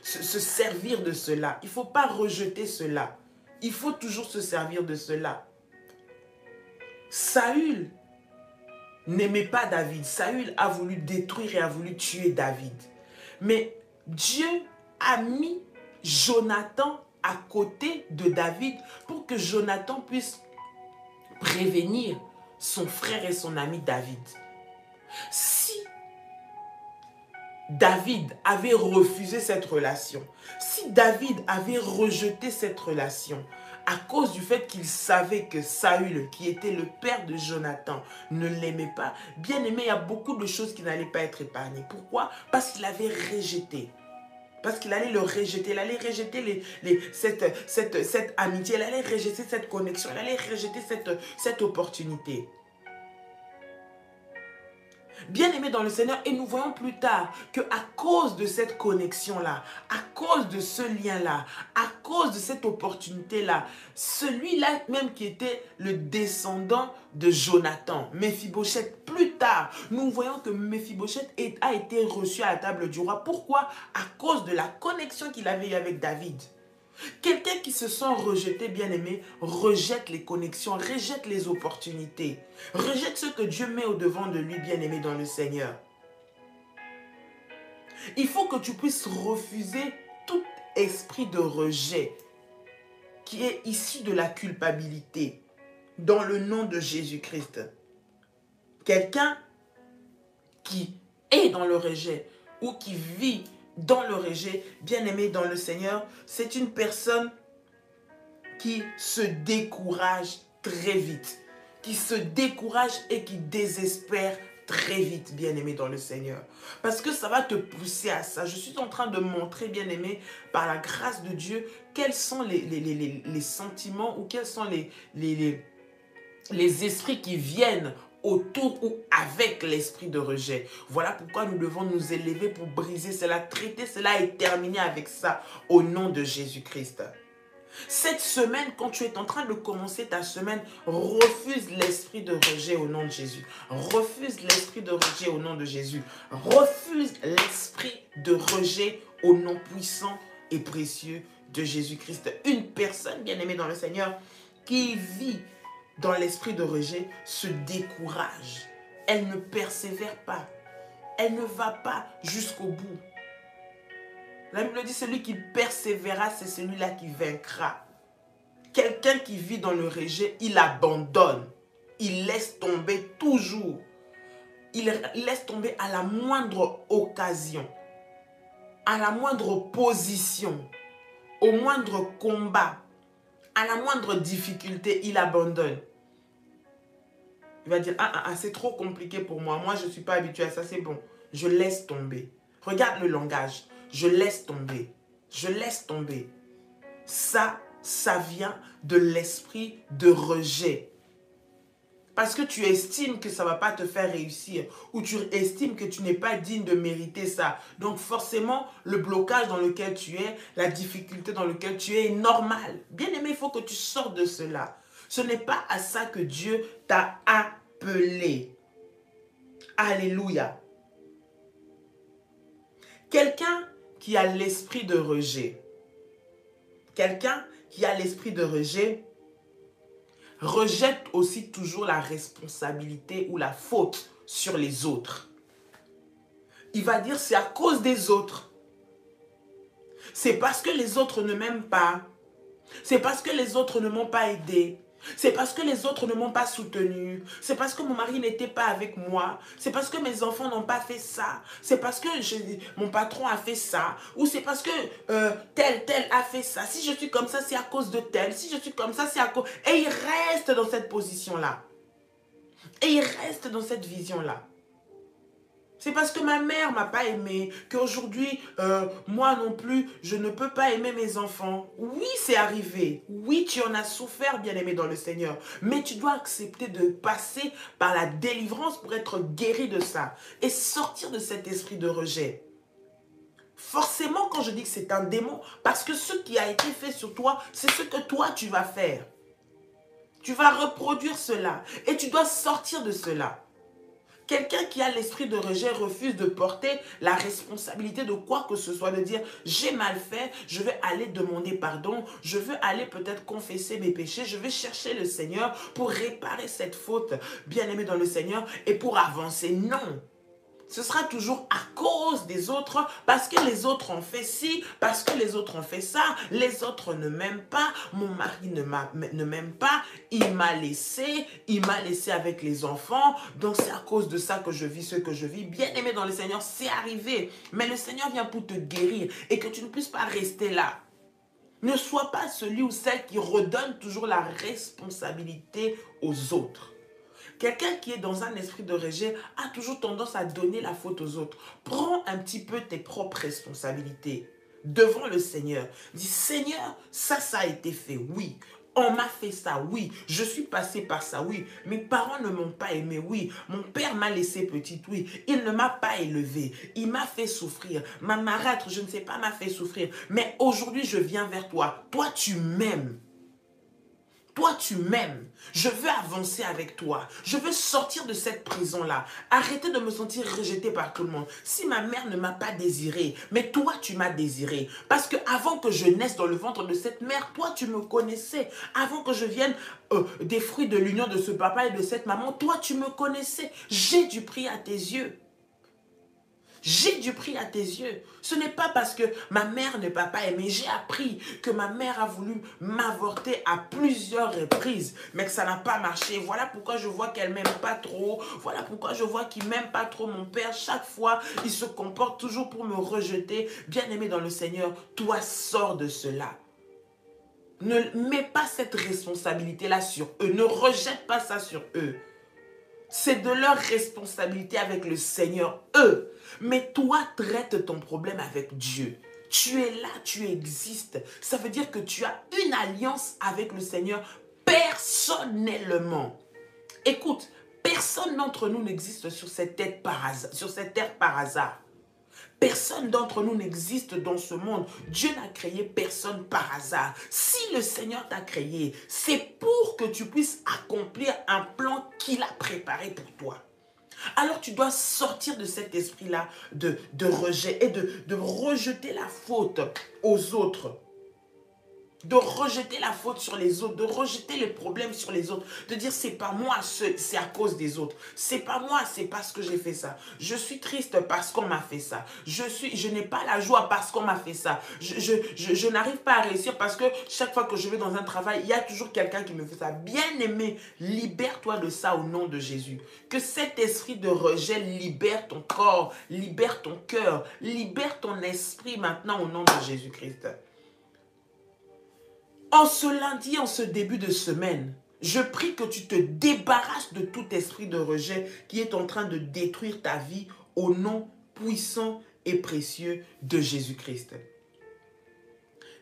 servir de cela. Il ne faut pas rejeter cela. Il faut toujours se servir de cela. Saül n'aimait pas David. Saül a voulu détruire et a voulu tuer David. Mais Dieu a mis Jonathan à côté de David pour que Jonathan puisse prévenir son frère et son ami David. Si David avait refusé cette relation, si David avait rejeté cette relation, à cause du fait qu'il savait que Saül, qui était le père de Jonathan, ne l'aimait pas, bien aimé, il y a beaucoup de choses qui n'allaient pas être épargnées. Pourquoi? Parce qu'il avait rejeté. Parce qu'il allait le rejeter, il allait rejeter cette amitié, il allait rejeter cette connexion, il allait rejeter cette opportunité. Bien-aimés dans le Seigneur, et nous voyons plus tard qu'à cause de cette connexion-là, à cause de ce lien-là, à cause de cette opportunité-là, celui-là même qui était le descendant de Jonathan, Méphibosheth, plus tard, nous voyons que Méphibosheth a été reçu à la table du roi. Pourquoi? À cause de la connexion qu'il avait eue avec David. Quelqu'un qui se sent rejeté, bien-aimé, rejette les connexions, rejette les opportunités, rejette ce que Dieu met au-devant de lui, bien-aimé dans le Seigneur. Il faut que tu puisses refuser tout esprit de rejet qui est issu de la culpabilité dans le nom de Jésus-Christ. Quelqu'un qui est dans le rejet ou qui vit dans le rejet, bien-aimé dans le Seigneur, c'est une personne qui se décourage très vite, qui se décourage et qui désespère très vite, bien-aimé dans le Seigneur. Parce que ça va te pousser à ça. Je suis en train de montrer, bien-aimé, par la grâce de Dieu, quels sont les sentiments ou quels sont les esprits qui viennent autour ou avec l'esprit de rejet. Voilà pourquoi nous devons nous élever pour briser cela, traiter cela et terminer avec ça au nom de Jésus-Christ. Cette semaine, quand tu es en train de commencer ta semaine, refuse l'esprit de rejet au nom de Jésus. Refuse l'esprit de rejet au nom de Jésus. Refuse l'esprit de rejet au nom puissant et précieux de Jésus-Christ. Une personne bien-aimée dans le Seigneur qui vit dans l'esprit de rejet se décourage. Elle ne persévère pas. Elle ne va pas jusqu'au bout. La Bible dit, celui qui persévérera, c'est celui-là qui vaincra. Quelqu'un qui vit dans le rejet, il abandonne. Il laisse tomber toujours. Il laisse tomber à la moindre occasion, à la moindre position, au moindre combat, à la moindre difficulté, il abandonne. Il va dire, c'est trop compliqué pour moi. Moi, je ne suis pas habitué à ça, c'est bon. Je laisse tomber. Regarde le langage. Je laisse tomber. Je laisse tomber. Ça vient de l'esprit de rejet. Parce que tu estimes que ça ne va pas te faire réussir. Ou tu estimes que tu n'es pas digne de mériter ça. Donc forcément, le blocage dans lequel tu es, la difficulté dans laquelle tu es est normal. Bien aimé, il faut que tu sortes de cela. Ce n'est pas à ça que Dieu t'a appelé. Alléluia. Quelqu'un qui a l'esprit de rejet. Quelqu'un qui a l'esprit de rejet rejette aussi toujours la responsabilité ou la faute sur les autres. Il va dire c'est à cause des autres. C'est parce que les autres ne m'aiment pas. C'est parce que les autres ne m'ont pas aidé. C'est parce que les autres ne m'ont pas soutenu. C'est parce que mon mari n'était pas avec moi. C'est parce que mes enfants n'ont pas fait ça. C'est parce que mon patron a fait ça. Ou c'est parce que tel a fait ça. Si je suis comme ça, c'est à cause de tel. Si je suis comme ça, c'est à cause... Et il reste dans cette position-là. Et il reste dans cette vision-là. C'est parce que ma mère ne m'a pas aimé, qu'aujourd'hui, moi non plus, je ne peux pas aimer mes enfants. Oui, c'est arrivé. Oui, tu en as souffert, bien-aimé dans le Seigneur. Mais tu dois accepter de passer par la délivrance pour être guéri de ça. Et sortir de cet esprit de rejet. Forcément, quand je dis que c'est un démon, parce que ce qui a été fait sur toi, c'est ce que toi, tu vas faire. Tu vas reproduire cela. Et tu dois sortir de cela. Quelqu'un qui a l'esprit de rejet refuse de porter la responsabilité de quoi que ce soit, de dire j'ai mal fait, je vais aller demander pardon, je veux aller peut-être confesser mes péchés, je vais chercher le Seigneur pour réparer cette faute, bien-aimé dans le Seigneur, et pour avancer. Non! Ce sera toujours à cause des autres, parce que les autres ont fait ci, parce que les autres ont fait ça, les autres ne m'aiment pas, mon mari ne m'aime pas, il m'a laissé avec les enfants, donc c'est à cause de ça que je vis ce que je vis. Bien aimé dans le Seigneur, c'est arrivé, mais le Seigneur vient pour te guérir et que tu ne puisses pas rester là. Ne sois pas celui ou celle qui redonne toujours la responsabilité aux autres. Quelqu'un qui est dans un esprit de rejet a toujours tendance à donner la faute aux autres. Prends un petit peu tes propres responsabilités devant le Seigneur. Dis, Seigneur, ça a été fait, oui. On m'a fait ça, oui. Je suis passé par ça, oui. Mes parents ne m'ont pas aimé, oui. Mon père m'a laissé petite, oui. Il ne m'a pas élevé. Il m'a fait souffrir. Ma marâtre, je ne sais pas, m'a fait souffrir. Mais aujourd'hui, je viens vers toi. Toi, tu m'aimes. Toi, tu m'aimes. Je veux avancer avec toi. Je veux sortir de cette prison-là. Arrêter de me sentir rejetée par tout le monde. Si ma mère ne m'a pas désirée, mais toi, tu m'as désirée. Parce que avant que je naisse dans le ventre de cette mère, toi, tu me connaissais. Avant que je vienne des fruits de l'union de ce papa et de cette maman, toi, tu me connaissais. J'ai du prix à tes yeux. J'ai du prix à tes yeux. Ce n'est pas parce que ma mère ne m'a pas aimé. J'ai appris que ma mère a voulu m'avorter à plusieurs reprises, mais que ça n'a pas marché. Voilà pourquoi je vois qu'elle ne m'aime pas trop. Voilà pourquoi je vois qu'il ne m'aime pas trop mon père. Chaque fois, il se comporte toujours pour me rejeter. Bien-aimé dans le Seigneur, toi, sors de cela. Ne mets pas cette responsabilité-là sur eux. Ne rejette pas ça sur eux. C'est de leur responsabilité avec le Seigneur, eux. Mais toi, traite ton problème avec Dieu. Tu es là, tu existes. Ça veut dire que tu as une alliance avec le Seigneur personnellement. Écoute, personne d'entre nous n'existe sur cette terre par hasard. Personne d'entre nous n'existe dans ce monde. Dieu n'a créé personne par hasard. Si le Seigneur t'a créé, c'est pour que tu puisses accomplir un plan qu'il a préparé pour toi. Alors tu dois sortir de cet esprit-là de rejet et de rejeter la faute aux autres. De rejeter la faute sur les autres, de rejeter les problèmes sur les autres, de dire c'est pas moi, c'est à cause des autres. C'est pas moi, c'est parce que j'ai fait ça. Je suis triste parce qu'on m'a fait ça. Je n'ai pas la joie parce qu'on m'a fait ça. Je n'arrive pas à réussir parce que chaque fois que je vais dans un travail, il y a toujours quelqu'un qui me fait ça. Bien-aimé, libère-toi de ça au nom de Jésus. Que cet esprit de rejet libère ton corps, libère ton cœur, libère ton esprit maintenant au nom de Jésus-Christ. En ce lundi, en ce début de semaine, je prie que tu te débarrasses de tout esprit de rejet qui est en train de détruire ta vie au nom puissant et précieux de Jésus-Christ.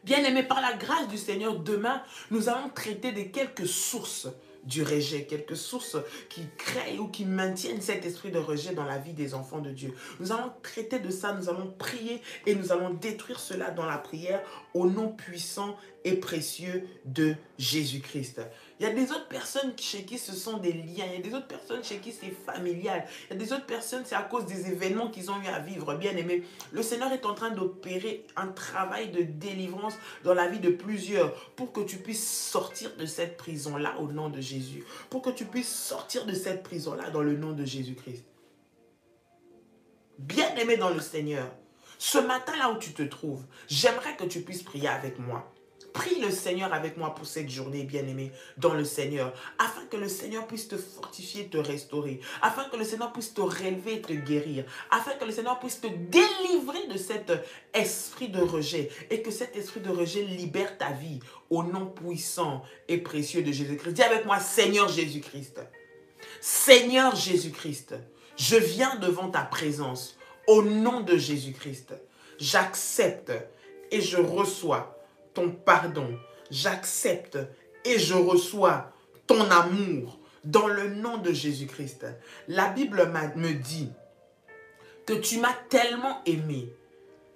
Bien-aimés, par la grâce du Seigneur, demain, nous allons traiter de quelques sources du rejet, quelques sources qui créent ou qui maintiennent cet esprit de rejet dans la vie des enfants de Dieu. Nous allons traiter de ça, nous allons prier et nous allons détruire cela dans la prière au nom puissant et précieux de Jésus-Christ. Il y a des autres personnes chez qui ce sont des liens, il y a des autres personnes chez qui c'est familial, il y a des autres personnes, c'est à cause des événements qu'ils ont eu à vivre. Bien aimé, le Seigneur est en train d'opérer un travail de délivrance dans la vie de plusieurs pour que tu puisses sortir de cette prison-là au nom de Jésus. Pour que tu puisses sortir de cette prison-là dans le nom de Jésus-Christ. Bien aimé dans le Seigneur, ce matin là où tu te trouves, j'aimerais que tu puisses prier avec moi. Prie le Seigneur avec moi pour cette journée, bien-aimé, dans le Seigneur, afin que le Seigneur puisse te fortifier, te restaurer, afin que le Seigneur puisse te relever et te guérir, afin que le Seigneur puisse te délivrer de cet esprit de rejet et que cet esprit de rejet libère ta vie au nom puissant et précieux de Jésus-Christ. Dis avec moi, Seigneur Jésus-Christ, Seigneur Jésus-Christ, je viens devant ta présence au nom de Jésus-Christ. J'accepte et je reçois ton pardon. J'accepte et je reçois ton amour dans le nom de Jésus-Christ. La Bible me dit que tu m'as tellement aimé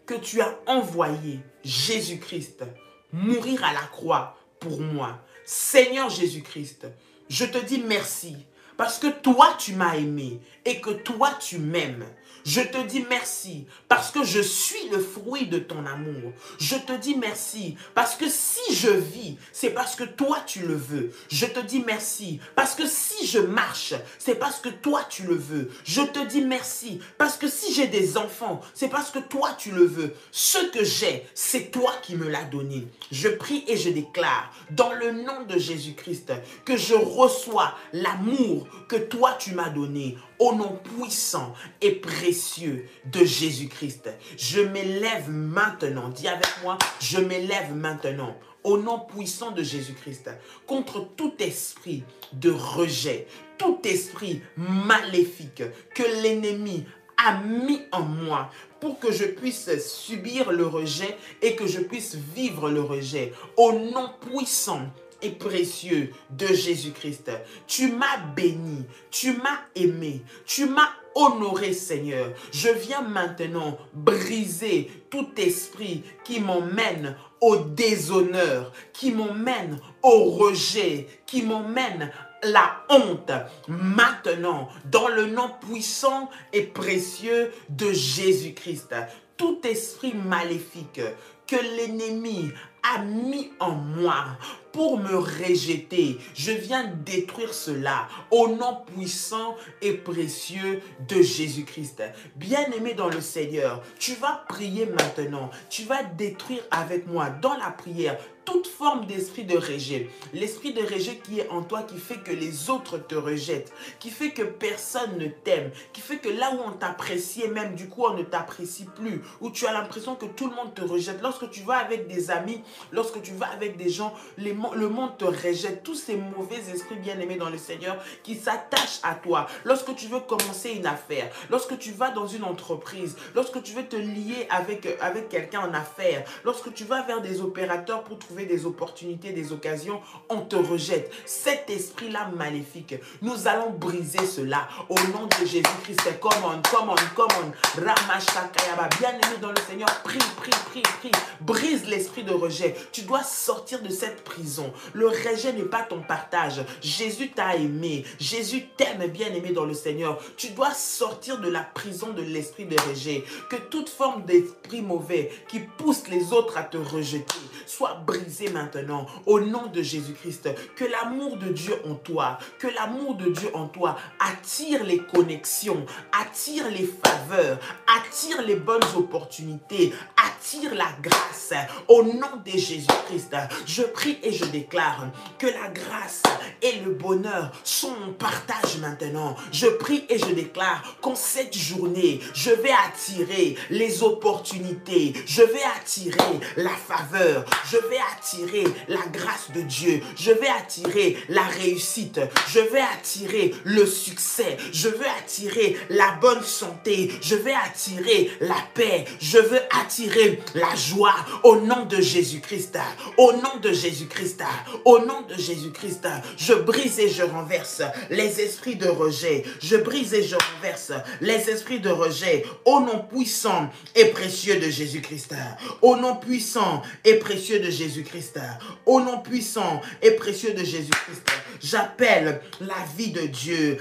que tu as envoyé Jésus-Christ mourir à la croix pour moi. Seigneur Jésus-Christ, je te dis merci parce que toi tu m'as aimé et que toi tu m'aimes. Je te dis merci parce que je suis le fruit de ton amour. Je te dis merci parce que si je vis, c'est parce que toi tu le veux. Je te dis merci parce que si je marche, c'est parce que toi tu le veux. Je te dis merci parce que si j'ai des enfants, c'est parce que toi tu le veux. Ce que j'ai, c'est toi qui me l'as donné. Je prie et je déclare dans le nom de Jésus-Christ que je reçois l'amour que toi tu m'as donné au nom puissant et précieux de Jésus-Christ. Je m'élève maintenant, dis avec moi, je m'élève maintenant au nom puissant de Jésus-Christ contre tout esprit de rejet, tout esprit maléfique que l'ennemi a mis en moi pour que je puisse subir le rejet et que je puisse vivre le rejet au nom puissant et précieux de Jésus-Christ. Tu m'as béni, tu m'as aimé, tu m'as honoré, Seigneur. Je viens maintenant briser tout esprit qui m'emmène au déshonneur, qui m'emmène au rejet, qui m'emmène la honte. Maintenant, dans le nom puissant et précieux de Jésus-Christ, tout esprit maléfique que l'ennemi a mis en moi pour me rejeter, je viens détruire cela au nom puissant et précieux de Jésus-Christ. Bien-aimé dans le Seigneur, tu vas prier maintenant, tu vas détruire avec moi dans la prière toute forme d'esprit de rejet. L'esprit de rejet qui est en toi, qui fait que les autres te rejettent, qui fait que personne ne t'aime, qui fait que là où on t'appréciait même, du coup on ne t'apprécie plus, où tu as l'impression que tout le monde te rejette. Lorsque tu vas avec des amis, lorsque tu vas avec des gens, le monde te rejette. Tous ces mauvais esprits bien-aimés dans le Seigneur qui s'attachent à toi. Lorsque tu veux commencer une affaire, lorsque tu vas dans une entreprise, lorsque tu veux te lier avec quelqu'un en affaires, lorsque tu vas vers des opérateurs pour trouver des opportunités, des occasions, on te rejette. Cet esprit-là maléfique, nous allons briser cela au nom de Jésus-Christ. Come on, come on, come on. Ramashakayaba. Bien-aimé dans le Seigneur, prie, prie, prie, prie. Brise l'esprit de rejet. Tu dois sortir de cette prison. Le rejet n'est pas ton partage. Jésus t'a aimé. Jésus t'aime, bien-aimé dans le Seigneur. Tu dois sortir de la prison de l'esprit de rejet. Que toute forme d'esprit mauvais qui pousse les autres à te rejeter soit brisé maintenant au nom de Jésus-Christ. Que l'amour de Dieu en toi, que l'amour de Dieu en toi attire les connexions, attire les faveurs, attire les bonnes opportunités, attire la grâce au nom de Jésus-Christ. Je prie et je déclare que la grâce et le bonheur sont mon partage maintenant. Je prie et je déclare qu'en cette journée, je vais attirer les opportunités, je vais attirer la faveur, je vais attirer la grâce de Dieu, je vais attirer la réussite, je vais attirer le succès, je veux attirer la bonne santé, je vais attirer la paix, je veux attirer la joie au nom de Jésus-Christ, au nom de Jésus-Christ, au nom de Jésus-Christ. Je brise et je renverse les esprits de rejet, je brise et je renverse les esprits de rejet au nom puissant et précieux de Jésus-Christ, au nom puissant et précieux de Jésus-Christ, au nom puissant et précieux de Jésus-Christ. J'appelle la vie de Dieu,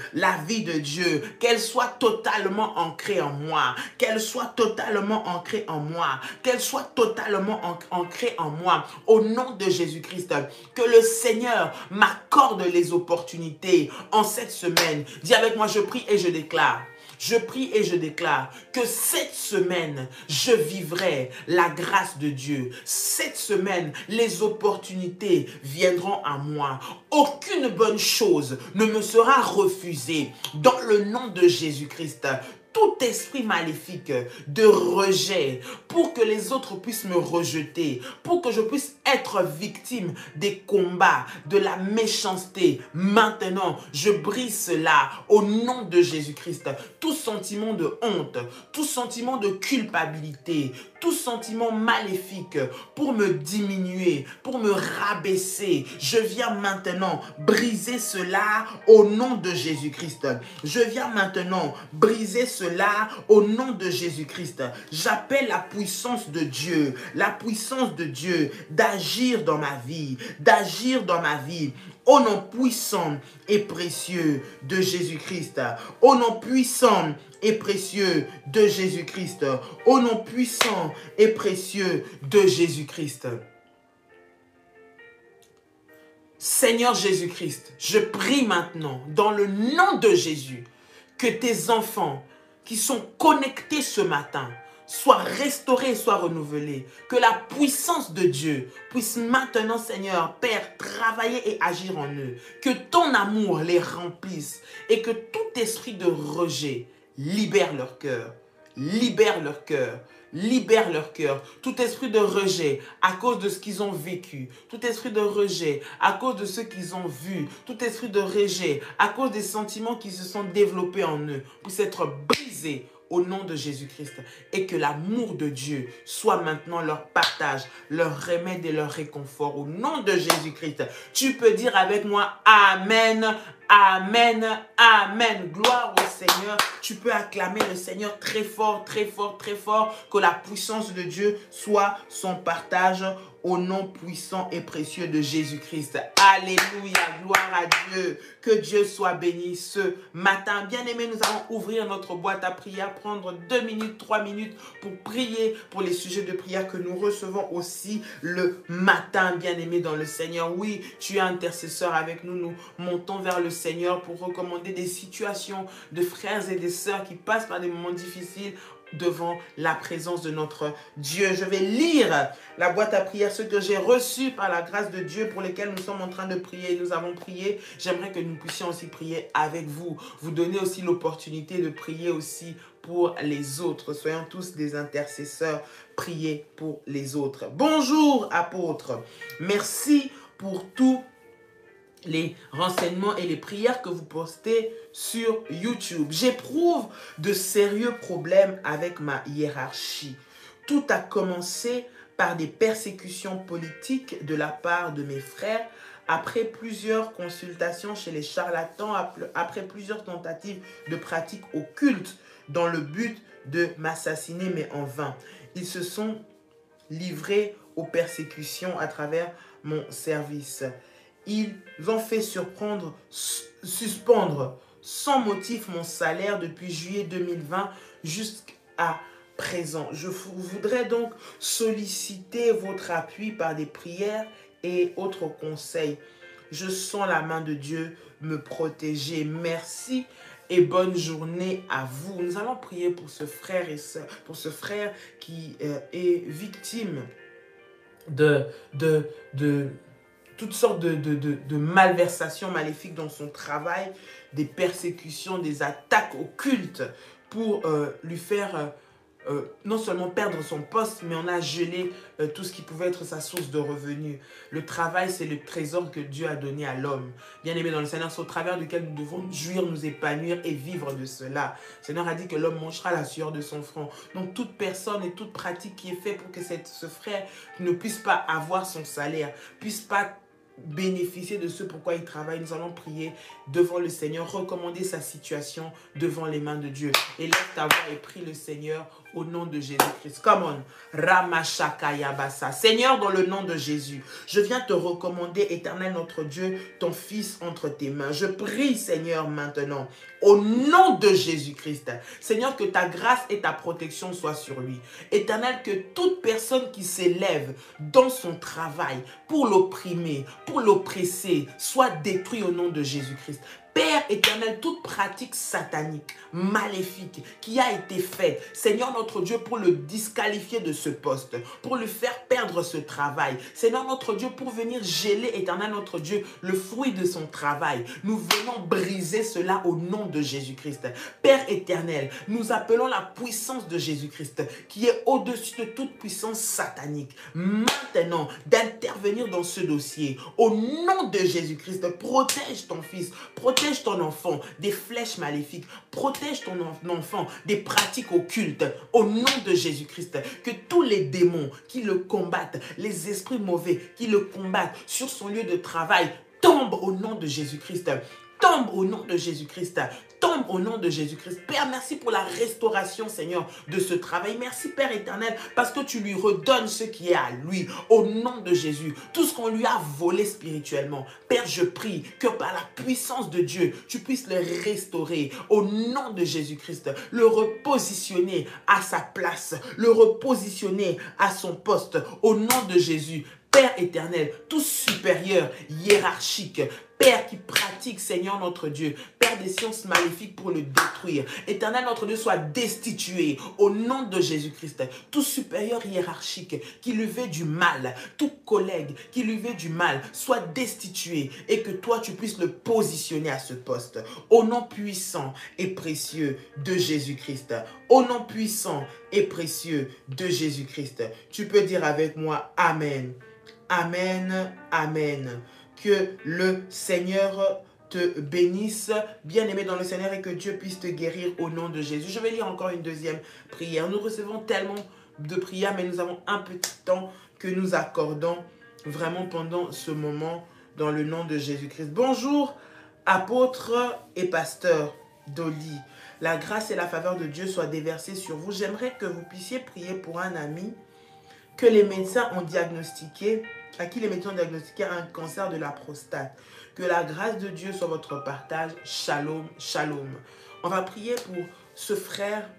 qu'elle soit totalement ancrée en moi, qu'elle soit totalement ancrée en moi, qu'elle soit totalement ancrée en moi, au nom de Jésus-Christ. Que le Seigneur m'accorde les opportunités en cette semaine. Dis avec moi, je prie et je déclare. Je prie et je déclare que cette semaine, je vivrai la grâce de Dieu. Cette semaine, les opportunités viendront à moi. Aucune bonne chose ne me sera refusée dans le nom de Jésus-Christ. Tout esprit maléfique de rejet, pour que les autres puissent me rejeter, pour que je puisse être victime des combats, de la méchanceté. Maintenant, je brise cela au nom de Jésus-Christ. Tout sentiment de honte, tout sentiment de culpabilité, tout sentiment maléfique pour me diminuer, pour me rabaisser, je viens maintenant briser cela au nom de Jésus-Christ. Je viens maintenant briser cela au nom de Jésus-Christ. J'appelle la puissance de Dieu d'agir dans ma vie, au nom puissant et précieux de Jésus-Christ. Au nom puissant et précieux de Jésus-Christ. Au nom puissant et précieux de Jésus-Christ. Seigneur Jésus-Christ, je prie maintenant dans le nom de Jésus que tes enfants qui sont connectés ce matin soient restaurés, soient renouvelés. Que la puissance de Dieu puisse maintenant, Seigneur, Père, travailler et agir en eux. Que ton amour les remplisse et que tout esprit de rejet libère leur cœur. Libère leur cœur. Libère leur cœur. Tout esprit de rejet à cause de ce qu'ils ont vécu. Tout esprit de rejet à cause de ce qu'ils ont vu. Tout esprit de rejet à cause des sentiments qui se sont développés en eux puisse être brisé au nom de Jésus-Christ. Et que l'amour de Dieu soit maintenant leur partage, leur remède et leur réconfort au nom de Jésus-Christ. Tu peux dire avec moi Amen, Amen, Amen. Gloire au Seigneur. Tu peux acclamer le Seigneur très fort, très fort, très fort. Que la puissance de Dieu soit son partage au nom puissant et précieux de Jésus-Christ. Alléluia, gloire à Dieu. Que Dieu soit béni ce matin. Bien-aimés, nous allons ouvrir notre boîte à prière, prendre 2 minutes, 3 minutes pour prier pour les sujets de prière que nous recevons aussi le matin, bien-aimés dans le Seigneur. Oui, tu es intercesseur avec nous. Nous montons vers le Seigneur pour recommander des situations de frères et de sœurs qui passent par des moments difficiles devant la présence de notre Dieu. Je vais lire la boîte à prière, ce que j'ai reçu par la grâce de Dieu pour lesquels nous sommes en train de prier. Nous avons prié. J'aimerais que nous puissions aussi prier avec vous. Vous donner aussi l'opportunité de prier aussi pour les autres. Soyons tous des intercesseurs. Priez pour les autres. Bonjour, apôtres. Merci pour tout les renseignements et les prières que vous postez sur YouTube. J'éprouve de sérieux problèmes avec ma hiérarchie. Tout a commencé par des persécutions politiques de la part de mes frères, après plusieurs consultations chez les charlatans, après plusieurs tentatives de pratiques occultes dans le but de m'assassiner, mais en vain. Ils se sont livrés aux persécutions à travers mon service. Ils ont fait suspendre sans motif mon salaire depuis juillet 2020 jusqu'à présent. Je voudrais donc solliciter votre appui par des prières et autres conseils. Je sens la main de Dieu me protéger. Merci et bonne journée à vous. Nous allons prier pour ce frère et sœur, pour ce frère qui est victime de toutes sortes de malversations maléfiques dans son travail, des persécutions, des attaques occultes pour lui faire non seulement perdre son poste, mais on a gelé tout ce qui pouvait être sa source de revenus. Le travail, c'est le trésor que Dieu a donné à l'homme. Bien-aimé dans le Seigneur, c'est au travers duquel nous devons jouir, nous épanouir et vivre de cela. Le Seigneur a dit que l'homme mangera la sueur de son front. Donc toute personne et toute pratique qui est faite pour que ce frère ne puisse pas avoir son salaire, puisse pas bénéficier de ce pourquoi il travaille, nous allons prier devant le Seigneur, recommander sa situation devant les mains de Dieu. Et lève ta voix et prie le Seigneur au nom de Jésus-Christ. Come on. Ramashakayabasa. Seigneur, dans le nom de Jésus, je viens te recommander, Éternel notre Dieu, ton Fils entre tes mains. Je prie, Seigneur, maintenant, au nom de Jésus-Christ. Seigneur, que ta grâce et ta protection soient sur lui. Éternel, que toute personne qui s'élève dans son travail pour l'opprimer, pour l'oppresser, soit détruite au nom de Jésus-Christ. Père éternel, toute pratique satanique, maléfique qui a été faite, Seigneur notre Dieu, pour le disqualifier de ce poste, pour lui faire perdre ce travail, Seigneur notre Dieu, pour venir geler, éternel notre Dieu, le fruit de son travail, nous venons briser cela au nom de Jésus-Christ. Père éternel, nous appelons la puissance de Jésus-Christ, qui est au-dessus de toute puissance satanique, maintenant d'intervenir dans ce dossier. Au nom de Jésus-Christ, protège ton fils, protège ton enfant des flèches maléfiques. Protège ton enfant des pratiques occultes. Au nom de Jésus-Christ, que tous les démons qui le combattent, les esprits mauvais qui le combattent sur son lieu de travail, tombent au nom de Jésus-Christ. Tombe au nom de Jésus-Christ. Tombe au nom de Jésus-Christ. Père, merci pour la restauration, Seigneur, de ce travail. Merci, Père éternel, parce que tu lui redonnes ce qui est à lui. Au nom de Jésus, tout ce qu'on lui a volé spirituellement. Père, je prie que par la puissance de Dieu, tu puisses le restaurer. Au nom de Jésus-Christ, le repositionner à sa place, le repositionner à son poste. Au nom de Jésus, Père éternel, tout supérieur, hiérarchique, Père qui pratique, Seigneur notre Dieu, Père des sciences maléfiques pour le détruire. Éternel notre Dieu, soit destitué au nom de Jésus-Christ. Tout supérieur hiérarchique qui lui veut du mal, tout collègue qui lui veut du mal, soit destitué et que toi tu puisses le positionner à ce poste. Au nom puissant et précieux de Jésus-Christ. Au nom puissant et précieux de Jésus-Christ. Tu peux dire avec moi Amen. Amen, Amen. Que le Seigneur te bénisse, bien-aimé dans le Seigneur, et que Dieu puisse te guérir au nom de Jésus. Je vais lire encore une deuxième prière. Nous recevons tellement de prières, mais nous avons un petit temps que nous accordons vraiment pendant ce moment dans le nom de Jésus-Christ. Bonjour, apôtre et pasteur Dolly. La grâce et la faveur de Dieu soient déversées sur vous. J'aimerais que vous puissiez prier pour un ami que les médecins ont diagnostiqué, à qui les médecins ont diagnostiqué un cancer de la prostate. Que la grâce de Dieu soit votre partage. Shalom, shalom. On va prier pour ce frère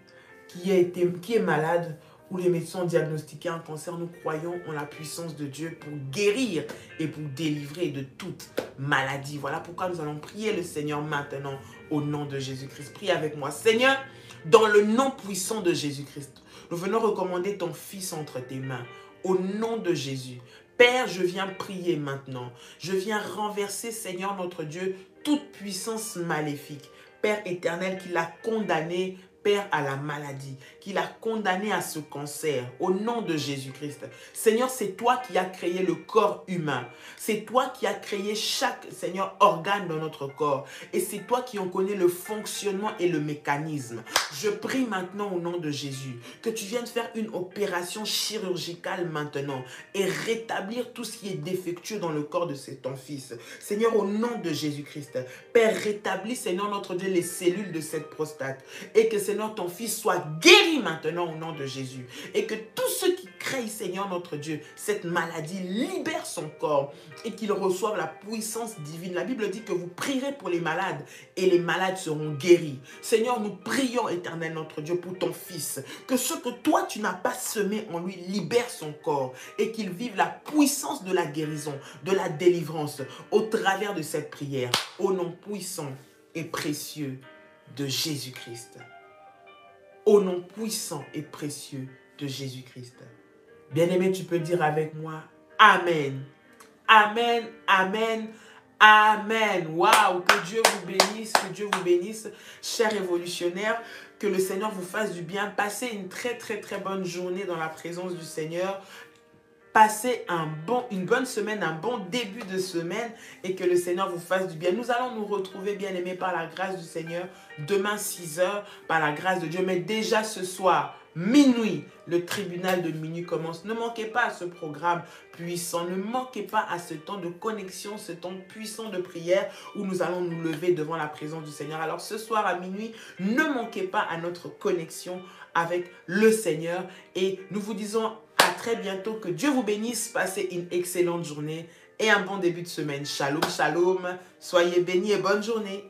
qui est malade, où les médecins ont diagnostiqué un cancer. Nous croyons en la puissance de Dieu pour guérir et pour délivrer de toute maladie. Voilà pourquoi nous allons prier le Seigneur maintenant au nom de Jésus-Christ. Prie avec moi. Seigneur, dans le nom puissant de Jésus-Christ, nous venons recommander ton Fils entre tes mains. Au nom de Jésus. Père, je viens prier maintenant. Je viens renverser, Seigneur notre Dieu, toute puissance maléfique. Père éternel, qui l'a condamné, Père, à la maladie, qui l'a condamné à ce cancer, au nom de Jésus-Christ. Seigneur, c'est toi qui as créé le corps humain. C'est toi qui as créé chaque, Seigneur, organe dans notre corps. Et c'est toi qui en connais le fonctionnement et le mécanisme. Je prie maintenant au nom de Jésus que tu viennes faire une opération chirurgicale maintenant et rétablir tout ce qui est défectueux dans le corps de ton fils. Seigneur, au nom de Jésus-Christ, Père, rétablis, Seigneur, notre Dieu, les cellules de cette prostate et que Seigneur, ton fils soit guéri maintenant au nom de Jésus. Et que tous ceux qui craignent, Seigneur, notre Dieu, cette maladie, libère son corps et qu'il reçoive la puissance divine. La Bible dit que vous prierez pour les malades et les malades seront guéris. Seigneur, nous prions, éternel notre Dieu, pour ton fils. Que ce que toi, tu n'as pas semé en lui libère son corps et qu'il vive la puissance de la guérison, de la délivrance au travers de cette prière. Au nom puissant et précieux de Jésus-Christ. Au nom puissant et précieux de Jésus-Christ. Bien-aimé, tu peux dire avec moi, Amen. Amen, Amen, Amen. Waouh, que Dieu vous bénisse, que Dieu vous bénisse, chers révolutionnaires. Que le Seigneur vous fasse du bien. Passez une très bonne journée dans la présence du Seigneur. Passez une bonne semaine, un bon début de semaine et que le Seigneur vous fasse du bien. Nous allons nous retrouver, bien-aimés, par la grâce du Seigneur, demain 6 h, par la grâce de Dieu. Mais déjà ce soir, minuit, le tribunal de minuit commence. Ne manquez pas à ce programme puissant. Ne manquez pas à ce temps de connexion, ce temps puissant de prière où nous allons nous lever devant la présence du Seigneur. Alors ce soir à minuit, ne manquez pas à notre connexion avec le Seigneur. Et nous vous disons à très bientôt. Que Dieu vous bénisse. Passez une excellente journée et un bon début de semaine. Shalom, shalom. Soyez bénis et bonne journée.